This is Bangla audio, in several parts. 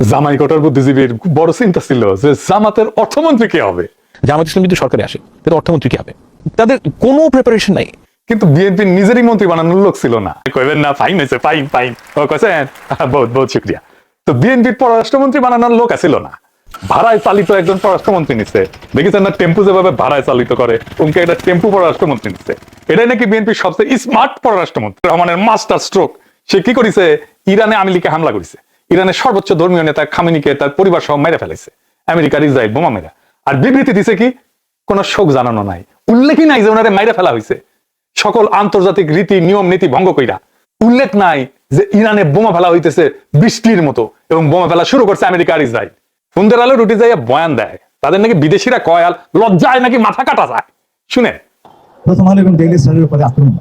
জামাই কোটার বুদ্ধিজীবীর বড় চিন্তা ছিল যে জামাতের অর্থমন্ত্রী কে হবে। জামাত ইসলাম যদি সরকারে আসে তাদের অর্থমন্ত্রী কি হবে? তাদের কোনো প্রিপারেশন নাই। কিন্তু বিএনপি নিজেরই মন্ত্রী বানানোর লোক ছিল না। কইবেন না ফাইন হয়েছে, ফাইন ফাইন ও কইছেন বহুত বহুত শুকরিয়া। তো বিএনপির পররাষ্ট্রমন্ত্রী বানানোর লোক ছিল না, ভাড়ায় চালিত একজন পররাষ্ট্রমন্ত্রী নিচ্ছে। দেখেছেন না টেম্পু যেভাবে ভাড়ায় চালিত করে, উনকে এটা টেম্পু পররাষ্ট্রমন্ত্রী নিচ্ছে। এটাই নাকি বিএনপির সবচেয়ে স্মার্ট পররাষ্ট্রমন্ত্রী। রহমানের মাস্টার স্ট্রোক। সে কি করেছে? ইরানে আওয়ামী লীগে হামলা করেছে। ইরানের সর্বোচ্চ ধর্মীয় নেতা খামেনিকে তার পরিবার সহ মেরে ফেলেছে আমেরিকার ইসরায়েল বোমা মেরা। আর বিবৃতি দিছে কি? কোন শোক জানানো নাই, উল্লেখই নাই যে ওনারে মাইরে ফেলা হয়েছে। সকল আন্তর্জাতিক রীতি নিয়ম নীতি ভঙ্গ কইরা উল্লেখ নাই যে ইরানে বোমা ফেলা হইতেছে বৃষ্টির মতো, এবং বোমা ফেলা শুরু করছে আমেরিকা আর ইসরায়েল। ফুন্দের আলো রুটি যাইয়া বয়ান দেয়, তাদের নাকি বিদেশিরা কয়াল লজ্জায় নাকি মাথা কাটা যায়। শুনে প্রথম আলো এবং ডেইলি স্টারের উপরে আক্রমণ,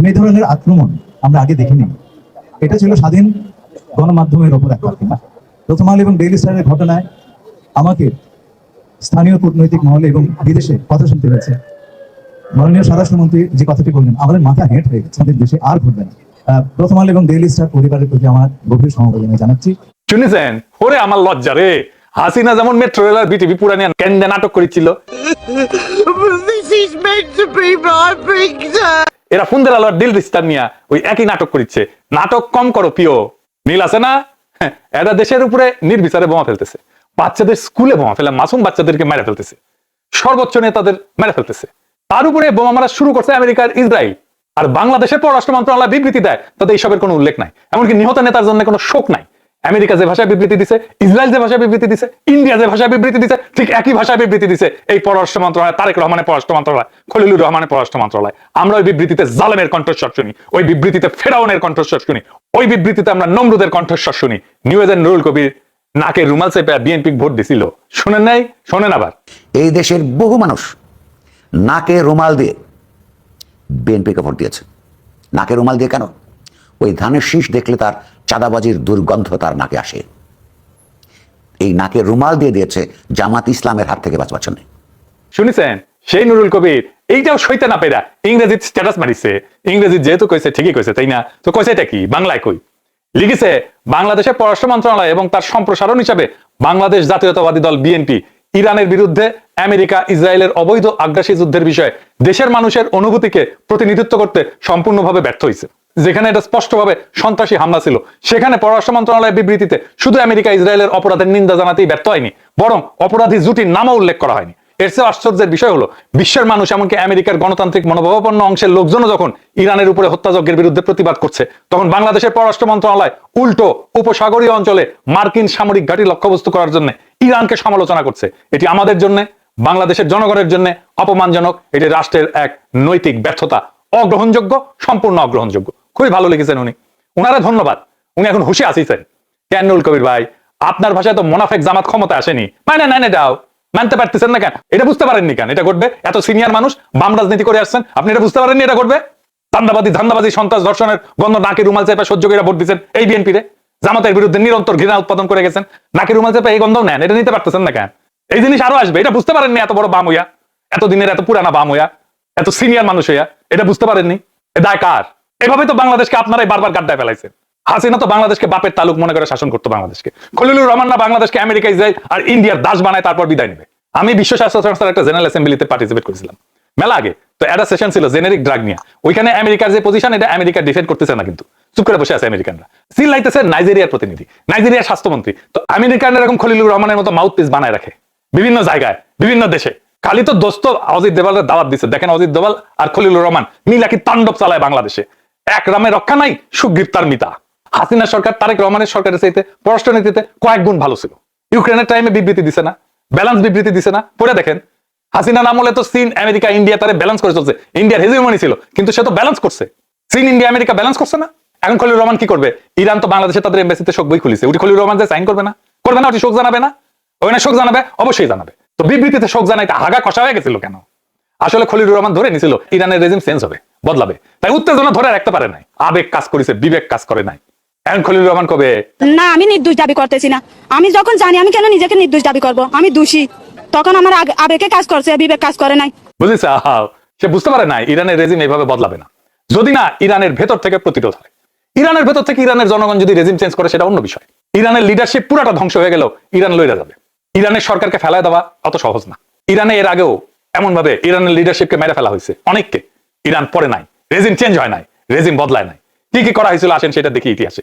এই ধরনের আক্রমণ আমরা আগে দেখিনি। এটা ছিল স্বাধীন গণমাধ্যমের ওপর একটা আক্রমণ। প্রথম আলো এবং ডেইলি স্টারের ঘটনায় আমাকে স্থানীয় কূটনৈতিক মহলে এবং বিদেশে কথা শুনতে হয়েছে। মাননীয় স্বরাষ্ট্রমন্ত্রী যে কথাটি বললেন, আমাদের মাথা হেঁট হয়ে গেছে, আমাদের দেশে আর ঘটবে না। প্রথম আলো এবং ডেইলি স্টার পরিবারের প্রতি আমার গভীর সমবেদনা জানাচ্ছি। শুনেছেন? ওরে আমার লজ্জা রে। হাসিনা যেমন মেট্রো রেলার বিটিভি পুরানিয়া কেন্দ্রে নাটক করেছিল, এরা ফুন্দের আলোর দিল রিস্তার নিয়া ওই একই নাটক করিচ্ছে। নাটক কম করো পিও, নীল আছে না? এরা দেশের উপরে নির্বিচারে বোমা ফেলতেছে, বাচ্চাদের স্কুলে বোমা ফেলে, মাসুম বাচ্চাদেরকে মেরে ফেলতেছে, সর্বোচ্চ নেতাদের মেরে ফেলতেছে। তার উপরে বোমা মারা শুরু করছে আমেরিকার ইসরায়েল। আর বাংলাদেশের পররাষ্ট্র মন্ত্রণালয় বিবৃতি দেয়, তাতে এইসবের কোনো উল্লেখ নাই, এমনকি নিহত নেতার জন্য কোনো শোক নাই। আমেরিকা যে ভাষায় বিবৃতি দিছে, ইসরায়েল যে ভাষায় বিবৃতি দিছে, ইন্ডিয়া যে ভাষায় বিবৃতি দিছে, ঠিক একই ভাষায় বিবৃতি দিছে এই পররাষ্ট্র মন্ত্রণালয়, তারেক রহমানের পররাষ্ট্র মন্ত্রণালয়, খলিলুর রহমানের পররাষ্ট্র মন্ত্রণালয়। আমরা ওই বিবৃতিতে জালেমের কণ্ঠস্বর শুনি, ওই বিবৃতিতে ফেরাউনের কণ্ঠস্বর শুনি, ওই বিবৃতিতে আমরা নমরুদের কণ্ঠস্বর শুনি। নিউজের নুরুল কবির নাকে রুমাল চেপে বিএনপি ভোট দিছিল, শোনেন নাই? শোনেন আবার। এই দেশের বহু মানুষ নাকে রুমাল দিয়ে বিএনপিকে ভোট দিয়েছে। নাকে রুমাল দিয়ে কেন? ওই ধানের শীষ দেখলে তার চাঁদাবাজির দুর্গন্ধ তার নাকে আসে। এই নাকে রুমাল দিয়ে দিয়েছে জামাত ইসলামের হাত থেকে বাঁচবার জন্য। শুনেছেন? সেই নুরুল কবির এইটাও সইতে না পেরা ইংরেজির স্ট্যাটাস মারিছে। ইংরেজি যেহেতু কইছে ঠিকই কইছে, তাই না? তো কইছে এটা কি? বাংলায় কই লিখেছে, বাংলাদেশের পররাষ্ট্র মন্ত্রণালয় এবং তার সম্প্রসারণ হিসাবে বাংলাদেশ জাতীয়তাবাদী দল বিএনপি ইরানের বিরুদ্ধে আমেরিকা ইসরায়েলের অবৈধ আগ্রাসী যুদ্ধের বিষয়ে দেশের মানুষের অনুভূতিকে প্রতিনিধিত্ব করতে সম্পূর্ণভাবে ব্যর্থ হয়েছে। যেখানে এটা স্পষ্টভাবে সন্ত্রাসী হামলা ছিল, সেখানে পররাষ্ট্র মন্ত্রণালয়ের বিবৃতিতে শুধু আমেরিকা ইসরায়েলের অপরাধের নিন্দা জানাতেই ব্যর্থ হয়নি, বরং অপরাধী জুটির নামও উল্লেখ করা হয়নি। এর চেয়ে আশ্চর্যের বিষয় হলো, বিশ্বের মানুষ এমনকি আমেরিকার গণতান্ত্রিক মনোভাবাপন্ন অংশের লোকজনও যখন ইরানের উপরে হত্যাযজ্ঞের বিরুদ্ধে প্রতিবাদ করছে, তখন বাংলাদেশের পররাষ্ট্র মন্ত্রণালয় উল্টো উপসাগরীয় অঞ্চলে মার্কিন সামরিক ঘাঁটি লক্ষ্যবস্তু করার জন্য ইরানকে সমালোচনা করছে। এটি আমাদের জন্য, বাংলাদেশের জনগণের জন্য অপমানজনক। এটি রাষ্ট্রের এক নৈতিক ব্যর্থতা, অগ্রহণযোগ্য, সম্পূর্ণ অগ্রহণযোগ্য। খুবই ভালো লিখেছেন উনি, উনারা ধন্যবাদ। উনি এখন হুশে আসিছেন। কেন নুরুল কবির ভাই, আপনার ভাষায় তো মোনাফেক জামাত ক্ষমতা আসেনি, মানে না এটাও মানতে পারতেছেন না কেন? এটা বুঝতে পারেননি কেন এটা ঘটবে? এত সিনিয়র মানুষ, বাম রাজনীতি করে আসছেন, আপনি এটা বুঝতে পারেননি এটা ঘটবে? ধান্দাবাজি সন্ত্রাস ধর্ষণের গন্ধ নাকে রুমাল চেপে সহ্য করে ভোট দিচ্ছেন এই বিএনপি রে। জামাতের বিরুদ্ধে নিরন্তর ঘৃণা উৎপাদন করে গেছেন, নাকে রুমাল চেপে এই গন্ধ নেন, এটা নিতে পারতেছেন না কেন? এই জিনিস আরো আসবে, এটা বুঝতে পারেননি? এত বড় বাম হইয়া, এত দিনের এত পুরানা বাম হইয়া, এত সিনিয়র মানুষ হইয়া এটা বুঝতে পারেননি? এ দায় কার? এভাবে তো বাংলাদেশকে আপনারাই বারবার গাড্ডায় ফেলাইছেন। হাসিনা তো বাংলাদেশকে বাপের তালুক মনে করে শাসন করতো বাংলাদেশকে। খলিলুর রহমান না বাংলাদেশকে আমেরিকা ইসরায়েল আর ইন্ডিয়ার দাস বানায় তারপর বিদায় নেবে। আমি বিশ্ব স্বাস্থ্য সংস্থার একটা জেনারেল অ্যাসেম্বলিতে পার্টিসিপেট করেছিলাম মেলা আগে। তো একটা সেশন ছিল জেনেরিক ড্রাগ নিয়ে। ওইখানে আমেরিকার যে পজিশন, এটা আমেরিকা ডিফেন্ড করতেছে না, কিন্তু চুপ করে বসে আছে আমেরিকানরা। সিল লাইতেছে নাইজেরিয়ার প্রতিনিধি, নাইজেরিয়ার স্বাস্থ্যমন্ত্রী। তো আমেরিকানরা এরকম খলিলুর রহমানের মতো মাউথ পিস বানায় রাখে বিভিন্ন জায়গায়, বিভিন্ন দেশে। খালি তো দোস্ত অজিত দোভালের দাওয়াত দিচ্ছে। দেখেন অজিত দোভাল আর খলিলুর রহমান মিলাকি তাণ্ডব চালায় বাংলাদেশে। এক রামে রক্ষা নাই, সুগ্রীব মিতা। হাসিনা সরকার তারেক রহমানের সরকারের চাইতে পররাষ্ট্রনীতিতে কয়েক গুণ ভালো ছিল। ইউক্রেনের টাইমে বিবৃতি দিছে না, ব্যালেন্স বিবৃতি দিছে না, পড়ে দেখেন। হাসিনা নাম হলে তো চীন আমেরিকা ইন্ডিয়া তারে ব্যালেন্স করে চলছে। ইন্ডিয়ার হেজিমনি ছিল, কিন্তু সে তো ব্যালেন্স করছে। চীন ইন্ডিয়া আমেরিকা ব্যালেন্স করছে না। এখন খলিলুর রহমান কি করবে? ইরান তো বাংলাদেশে তাদের এমবাসিতে শোক বই খুলিছে, উনি খলিলুর রহমান যে সাইন করবে না, করবে না, ওটি শোক জানাবে না? ওখানে শোক জানাবে, অবশ্যই জানাবে। তো বিবৃতিতে শোক জানাইতে হাগা কষা হয়ে গেছিল কেন? আসলে খলিলুর রহমান ধরে নিছিল ইরানের রেজিম চেঞ্জ হবে, বদলাবে, তাই উত্তেজনা ধরে রাখতে পারে নাই। আবেগ কাজ করেছে, বিবেক কাজ করে নাই। এখন খলিলুর রহমান কবে? না, আমি নির্দোষ দাবি করতেছি না। আমি যখন জানি, আমি কেন নিজেকে নির্দোষ দাবি করব? আমি দোষী, তখন আমার আবেগে কাজ করছে, বিবেক কাজ করে নাই। বুঝেছ? সে বুঝতে পারে নাই ইরানের রেজিম এইভাবে বদলাবে না, যদি না ইরানের ভেতর থেকে প্রতিরোধ হয়। ইরানের ভেতর থেকে ইরানের জনগণ যদি রেজিম চেঞ্জ করে, সেটা অন্য বিষয়। ইরানের লিডারশিপ পুরাটা ধ্বংস হয়ে গেল, ইরান লইরা যাবে। ইরানের সরকারকে ফেলায় দেওয়া অত সহজ না। ইরানে এর আগেও এমন ভাবে ইরানের লিডারশিপকে মেরে ফেলা হয়েছে অনেককে। ইরান পরে নাই, রেজিম চেঞ্জ হয় নাই, রেজিম বদলায় নাই। কি কি করা হয়েছিল আসেন সেটা দেখি ইতিহাসে।